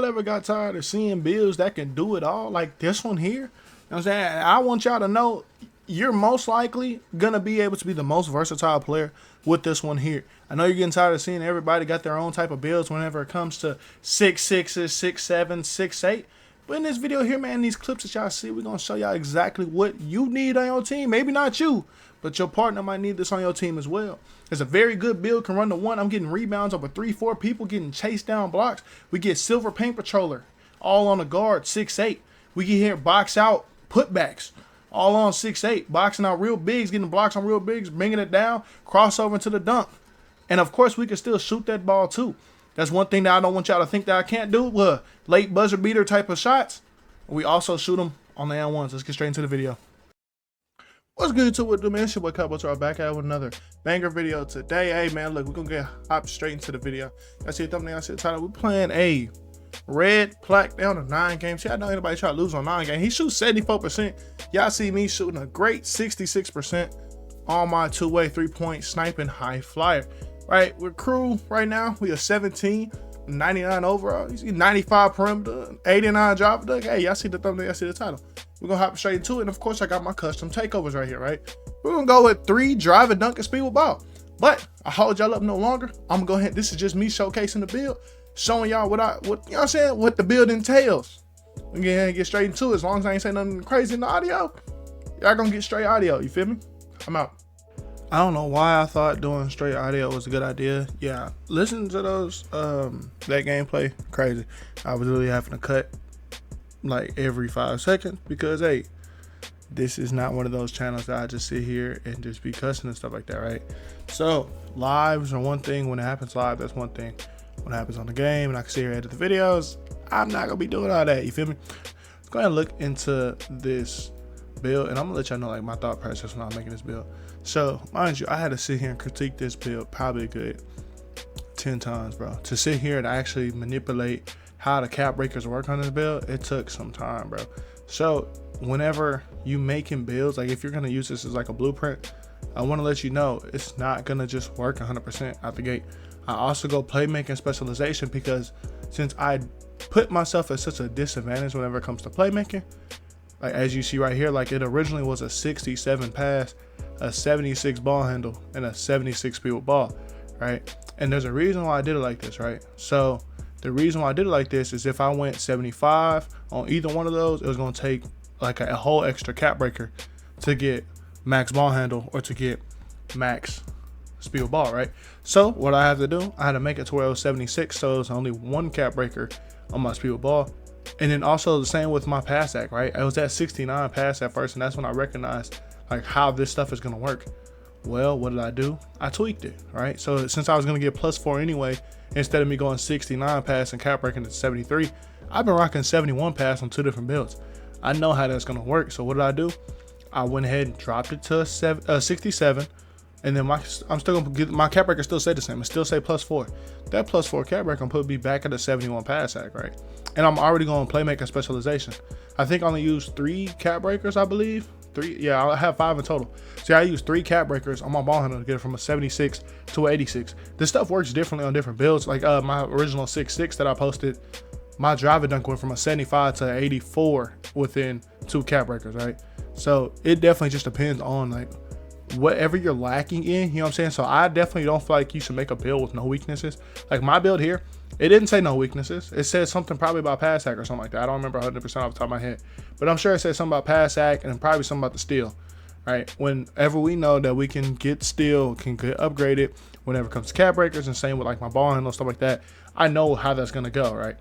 ever got tired of seeing builds that can do it all, like this one here, you know what I'm saying? I want y'all to know you're most likely gonna be able to be the most versatile player with this one here. I know you're getting tired of seeing everybody got their own type of builds whenever it comes to 6'6", 6'7", 6'8". But in this video here, man, these clips that y'all see, we're gonna show y'all exactly what you need on your team. Maybe not you, but your partner might need this on your team as well. It's a very good build, can run the one. I'm getting rebounds over 3-4 people, getting chased down blocks. We get Silver Paint Patroller, all on the guard, 6'8". We get here box out putbacks, all on 6'8", boxing out real bigs, getting blocks on real bigs, bringing it down, crossover into the dunk. And of course, we can still shoot that ball too. That's one thing that I don't want y'all to think that I can't do. Late buzzer beater type of shots. We also shoot them on the N1s. Let's get straight into the video. What's good to it, man? It's your boy Cowboy Tar back out with another banger video today. Hey man, look, we're gonna hop straight into the video. I see a thumbnail, I see the title. We're playing a red plaque down to 9 games. See, I know anybody try to lose on 9 games. He shoots 74%. Y'all see me shooting a great 66% on my two-way 3-point sniping high flyer. Right, we're crew right now. We are 17, 99 overall. You see 95 perimeter, 89 drop duck. Hey, y'all see the thumbnail, y'all see the title. We're gonna hop straight into it. And of course, I got my custom takeovers right here, right? We're gonna go with 3 drive and dunk and speed with ball. But I hold y'all up no longer. I'm gonna go ahead. This is just me showcasing the build, showing y'all what you know what I'm saying, what the build entails. Again, get straight into it. As long as I ain't saying nothing crazy in the audio, y'all gonna get straight audio. You feel me? I'm out. I don't know why I thought doing straight audio was a good idea. Yeah, listen to those that gameplay, crazy. I was really having to cut like every 5 seconds because hey, this is not one of those channels that I just sit here and just be cussing and stuff like that, right? So lives are one thing. When it happens live, that's one thing. When it happens on the game and I can sit here and edit the videos, I'm not gonna be doing all that. You feel me? Let's go ahead and look into this build and I'm gonna let y'all know like my thought process when I'm making this build. So mind you, I had to sit here and critique this build probably a good 10 times, bro. To sit here and actually manipulate how the cap breakers work on this build, it took some time, bro. So whenever you making builds, like if you're gonna use this as like a blueprint, I want to let you know it's not gonna just work 100% out the gate. I also go playmaking specialization because since I put myself at such a disadvantage whenever it comes to playmaking, like as you see right here, like it originally was a 67 pass, a 76 ball handle, and a 76 speed with ball, right? And there's a reason why I did it like this, right? So the reason why I did it like this is if I went 75 on either one of those, it was going to take like a whole extra cap breaker to get max ball handle or to get max speed with ball, right? So what I have to do, I had to make it to where it was 76, so it's only 1 cap breaker on my speed with ball. And then also the same with my pass act, right? I was at 69 pass at first, and that's when I recognized like how this stuff is gonna work. Well, what did I do? I tweaked it, right? So since I was gonna get +4 anyway, instead of me going 69 pass and cap breaking to 73, I've been rocking 71 pass on 2 different builds. I know how that's gonna work. So what did I do? I went ahead and dropped it to 67, and then I'm still gonna get my cap breaker still stay the same. It still say +4. That +4 cap breaker gonna put me back at a 71 pass act, right? And I'm already going playmaking specialization. I think I only used 3 cap breakers, I believe. 3, yeah, I have 5 in total. See, I used 3 cap breakers on my ball handle to get it from a 76 to 86. This stuff works differently on different builds. Like my original 6'6" that I posted, my drive and dunk went from a 75 to 84 within 2 cap breakers, right? So it definitely just depends on like whatever you're lacking in, you know what I'm saying? So I definitely don't feel like you should make a build with no weaknesses. Like my build here, it didn't say no weaknesses. It said something probably about pass hack or something like that. I don't remember 100% off the top of my head, but I'm sure it said something about pass hack and probably something about the steal, right? Whenever we know that we can get steal, can get upgraded whenever it comes to cap breakers, and same with like my ball handle, stuff like that, I know how that's gonna go, right?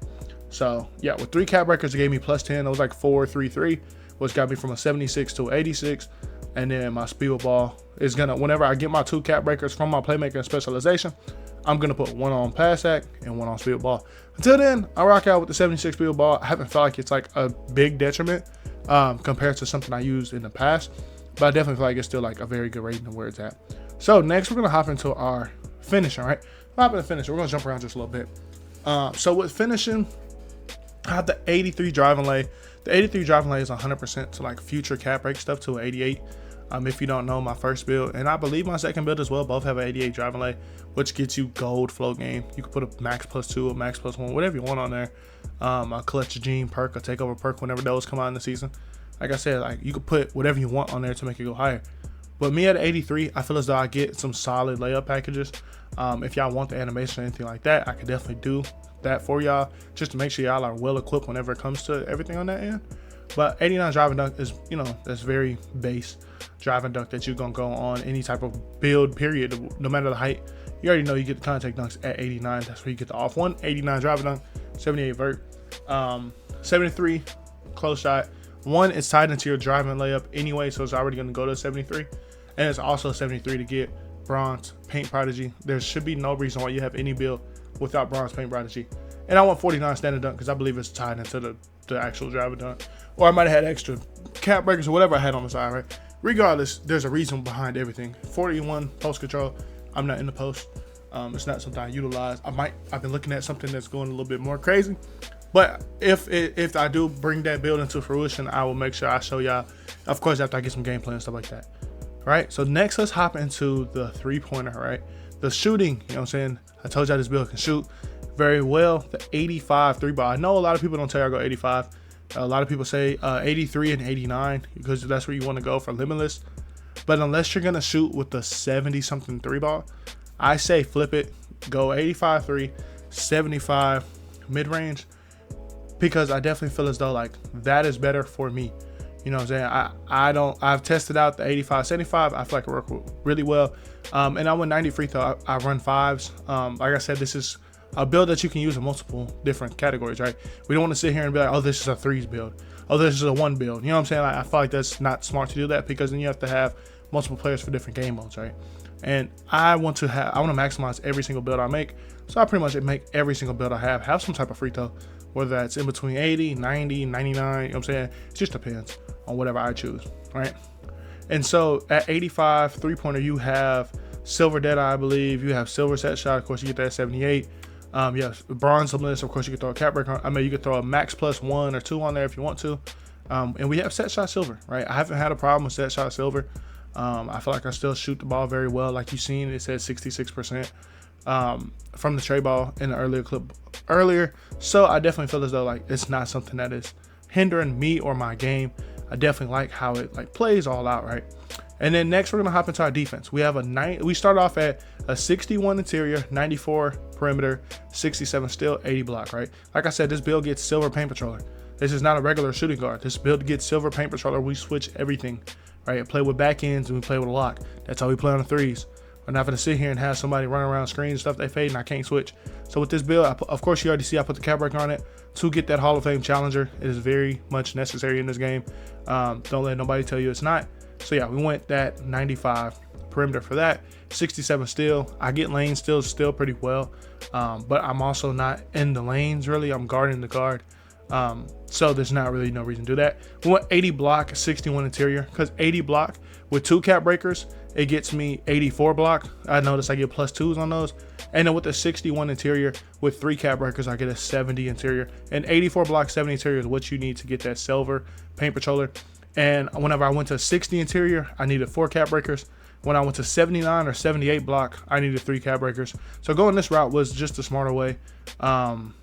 So yeah, with 3 cap breakers, it gave me +10. It was like 4-3-3, which got me from a 76 to 86. And then my speed with ball is gonna, whenever I get my 2 cap breakers from my playmaking specialization, I'm gonna put 1 on pass act and 1 on speed with ball. Until then, I rock out with the 76 speed with ball. I haven't felt like it's like a big detriment compared to something I used in the past, but I definitely feel like it's still like a very good rating of where it's at. So next, we're gonna hop into our finishing, right? Hop into finishing. We're gonna jump around just a little bit. So with finishing, I have the 83 driving lay. The 83 driving lay is 100% to like future cap break stuff to an 88. If you don't know, my first build, and I believe my second build as well, both have an 88 driving lay, which gets you gold flow game. You can put a max +2, a max +1, whatever you want on there. A clutch gene perk, a takeover perk whenever those come out in the season. Like I said, like you could put whatever you want on there to make it go higher. But me at 83, I feel as though I get some solid layup packages. If y'all want the animation or anything like that, I could definitely do that for y'all, just to make sure y'all are well equipped whenever it comes to everything on that end. But 89 driving dunk is, that's very base driving dunk that you're gonna go on any type of build period, no matter the height. You already know you get the contact dunks at 89. That's where you get the off one. 89 driving dunk, 78 vert, 73 close shot. One, it's tied into your driving layup anyway, so it's already gonna go to 73, and it's also 73 to get bronze paint prodigy. There should be no reason why you have any build without bronze paint prodigy. And I want 49 standard dunk because I believe it's tied into the actual driving dunk, or I might have had extra cap breakers or whatever I had on the side, right? Regardless, there's a reason behind everything. 41 post control. I'm not in the post. It's not something I utilize. I've been looking at something that's going a little bit more crazy, but if I do bring that build into fruition, I will make sure I show y'all, of course, after I get some gameplay and stuff like that. Right, so next let's hop into the 3-pointer, right? The shooting, you know what I'm saying? I told y'all this build can shoot very well. The 85 3-ball. I know a lot of people don't tell you I go 85. A lot of people say 83 and 89 because that's where you want to go for limitless. But unless you're gonna shoot with the 70-something 3-ball, I say flip it, go 85 3, 75 mid-range, because I definitely feel as though like that is better for me. You know what I'm saying? I've tested out the 85 75. I feel like it worked really well. And I went 90 free throw. I run 5s. Like I said, this is a build that you can use in multiple different categories, right? We don't want to sit here and be like, oh, this is a 3s build. Oh, this is a 1 build. You know what I'm saying? I feel like that's not smart to do that, because then you have to have multiple players for different game modes, right? And I want to maximize every single build I make. So I pretty much make every single build I have some type of free throw, whether that's in between 80, 90, 99, you know what I'm saying? It just depends on whatever I choose, right? And so at 85 3-pointer, you have silver Deadeye, I believe. You have silver set shot, of course you get that 78. Yes, bronze limitless, of course you can throw a cap break on. I mean, you could throw a max +1 or 2 on there if you want to. And we have set shot silver, right? I haven't had a problem with set shot silver. I feel like I still shoot the ball very well. Like you've seen, it says 66% from the tray ball in the earlier clip earlier. So I definitely feel as though like it's not something that is hindering me or my game. I definitely like how it like plays all out, right? And then next we're gonna hop into our defense. We have we start off at a 61 interior, 94 perimeter, 67 steal, 80 block, right? Like I said, this build gets silver paint patroller. This is not a regular shooting guard. This build gets silver paint patroller. We switch everything, right? I play with back ends and we play with a lock. That's how we play on the 3s. We're not gonna sit here and have somebody run around screen and stuff they fade and I can't switch. So with this build, of course you already see I put the cap break on it to get that Hall of Fame challenger. It is very much necessary in this game. Don't let nobody tell you it's not. So yeah, we went that 95 perimeter for that. 67 steal. I get lane steals still pretty well, but I'm also not in the lanes really. I'm guarding the guard. So there's not really no reason to do that. We went 80 block, 61 interior, because 80 block with 2 cap breakers, it gets me 84 block. I notice I get +2s on those. And then with the 61 interior with 3 cap breakers, I get a 70 interior. And 84 block, 70 interior is what you need to get that silver paint patroller. And whenever I went to 60 interior, I needed 4 cap breakers. When I went to 79 or 78 block, I needed 3 cap breakers. So going this route was just a smarter way. And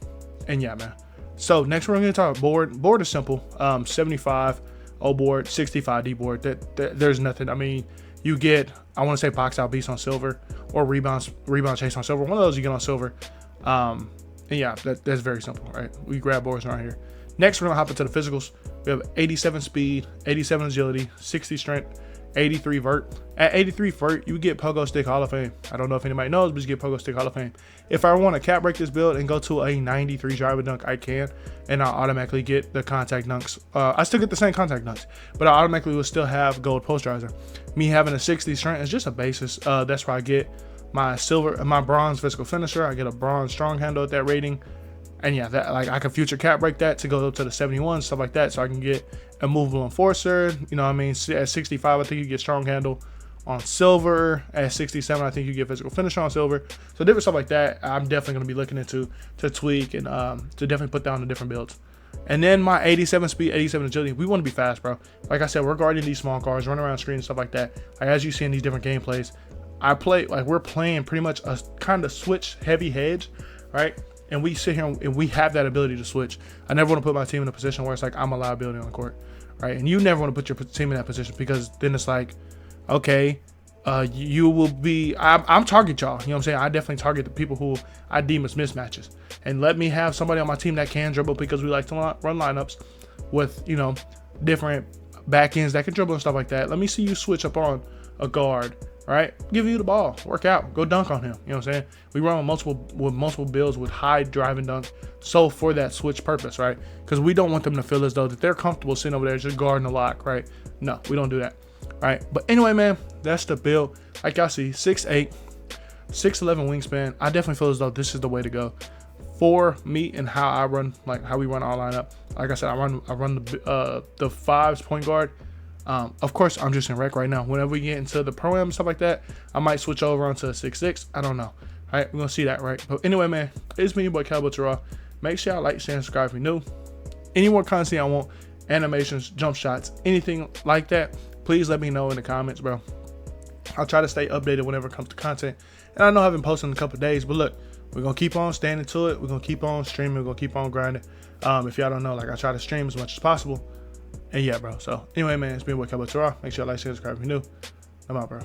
yeah, man. So next we're gonna talk about board. Board is simple. 75 O board, 65 D board. There's nothing. I mean, you get, I want to say box out beast on silver or rebound chase on silver. One of those you get on silver. And yeah, that's very simple, right? We grab boards around here. Next, we're gonna hop into the physicals. We have 87 speed, 87 agility, 60 strength, 83 vert. At 83 vert, you get Pogo Stick Hall of Fame. I don't know if anybody knows, but you get Pogo Stick Hall of Fame. If I want to cap break this build and go to a 93 driver dunk, I can, and I'll automatically get the contact dunks. I still get the same contact dunks, but I automatically will still have gold posterizer. Me having a 60 strength is just a basis. That's where I get my silver, my bronze physical finisher. I get a bronze strong handle at that rating. And yeah, that like I can future cap break that to go up to the 71, stuff like that. So I can get a movable enforcer. You know what I mean? At 65, I think you get strong handle on silver. At 67, I think you get physical finish on silver. So different stuff like that, I'm definitely going to be looking into to tweak and to definitely put down the different builds. And then my 87 speed, 87 agility. We want to be fast, bro. Like I said, we're guarding these small cars, running around screen and stuff like that. Like as you see in these different gameplays, we're playing pretty much a kind of switch heavy hedge, right? And we sit here and we have that ability to switch. I never want to put my team in a position where it's like I'm a liability on the court, right? And you never want to put your team in that position, because then it's like, okay, you will be, I'm target y'all, you know what I'm saying? I definitely target the people who I deem as mismatches, and let me have somebody on my team that can dribble, because we like to run lineups with, you know, different back ends that can dribble and stuff like that. Let me see you switch up on a guard, right? Give you the ball, work out, go dunk on him, you know what I'm saying? We run with multiple builds with high drive and dunk, so for that switch purpose, right? Because we don't want them to feel as though that they're comfortable sitting over there just guarding the lock, right? No, we don't do that. Right, but anyway, man, that's the build. Like y'all see, 6'8", 6'11" wingspan. I definitely feel as though this is the way to go for me and how I run, like how we run our lineup. Like I said, I run the fives point guard. Of course, I'm just in rec right now. Whenever we get into the pro-am and stuff like that, I might switch over onto a 6'6". I don't know. All right, we're gonna see that, right? But anyway, man, it's me, your boy Cowboy Terrell. Make sure y'all like, share, and subscribe if you're new. Any more content I want, animations, jump shots, anything like that, please let me know in the comments, bro. I'll try to stay updated whenever it comes to content. And I know I haven't posted in a couple of days, but look, we're going to keep on standing to it. We're going to keep on streaming. We're going to keep on grinding. If y'all don't know, like I try to stream as much as possible. And yeah, bro. So anyway, man, it's been your boy Cowboy Terrell. Make sure you like, share, subscribe if you're new. I'm out, bro.